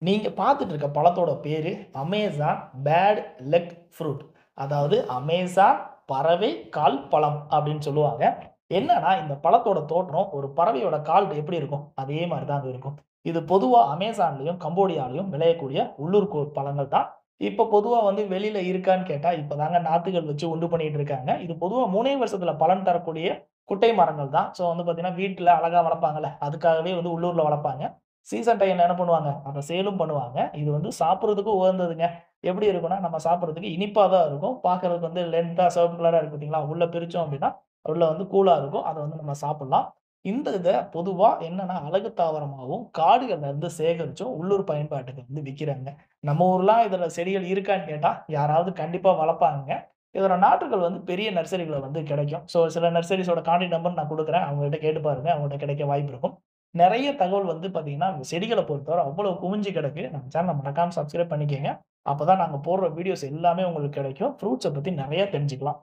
நீங்க பார்த்துட்டு இருக்க பழத்தோட பேரு அமேசான் பேட் லக் ஃப்ரூட். அதாவது அமேசான் பறவை கால் பழம் அப்படின்னு சொல்லுவாங்க. என்னன்னா, இந்த பழத்தோட தோற்றம் ஒரு பறவையோட கால் எப்படி இருக்கும்? அதே மாரி தான் அது இருக்கும். இது பொதுவா அமேசான்லயும், கம்போடியாலயும் விளையக்கூடிய உள்ளூர் பழங்கள் தான். இப்ப பொதுவா வந்து வெளியில இருக்கான்னு கேட்டா, இப்ப தாங்க நாத்துகள் வச்சு உண்டு பண்ணிட்டு இருக்காங்க. இது பொதுவா 3 வருஷத்துல பலன் தரக்கூடிய குட்டை மரங்கள் தான். ஸோ வந்து பார்த்தீங்கன்னா, வீட்ல அழகா வளர்ப்பாங்கல்ல, அதுக்காகவே வந்து உள்ளூர்ல வளர்ப்பாங்க. சீசன் டைம்ல என்ன பண்ணுவாங்க, அத சேலும் பண்ணுவாங்க. இது வந்து சாப்பிடுறதுக்கு உகந்ததுங்க. எப்படி இருக்கும்னா, நம்ம சாப்பிடுறதுக்கு இனிப்பா தான் இருக்கும். பார்க்கறதுக்கு வந்து லென்த்தா சிவப்பு கலரா இருக்கு பார்த்தீங்களா? உள்ள பிரிச்சோம் அப்படின்னா, உள்ள வந்து கூலா இருக்கும். அத வந்து நம்ம சாப்பிடலாம். இந்த இத பொதுவா என்னன்னா, அழகு தாவரமாவும், காடுகள்ல இருந்து சேகரிச்சும் உள்ளூர் பயன்பாட்டுக்கு வந்து விக்கிறாங்க. நம்ம ஊர்லாம் இதுல செடிகள் இருக்கான்னு கேட்டா, யாராவது கண்டிப்பா வளர்ப்பாங்கங்க. இதோட நாற்றுகள் வந்து பெரிய நர்சரிகள்ல வந்து கிடைக்கும். ஸோ சில நர்சரிஸோட கான்டாக்ட் நம்பர் நான் குடுக்குறேன். அவங்ககிட்ட கேட்டு பாருங்க. அவங்ககிட்ட கிடைக்க வாய்ப்பு இருக்கும். நெறைய தகவல் வந்து பார்த்தீங்கன்னா, செடிகள பொறுத்தவரை அவ்வளோ குவிஞ்சு கிடக்கு. நம்ம சேனல மறக்காம சப்ஸ்கிரைப் பண்ணிக்கங்க. அப்பதான் நாங்க போடுற வீடியோஸ் எல்லாமே உங்களுக்கு கிடைக்கும். ஃப்ரூட்ஸ பத்தி நெறைய தெரிஞ்சுக்கலாம்.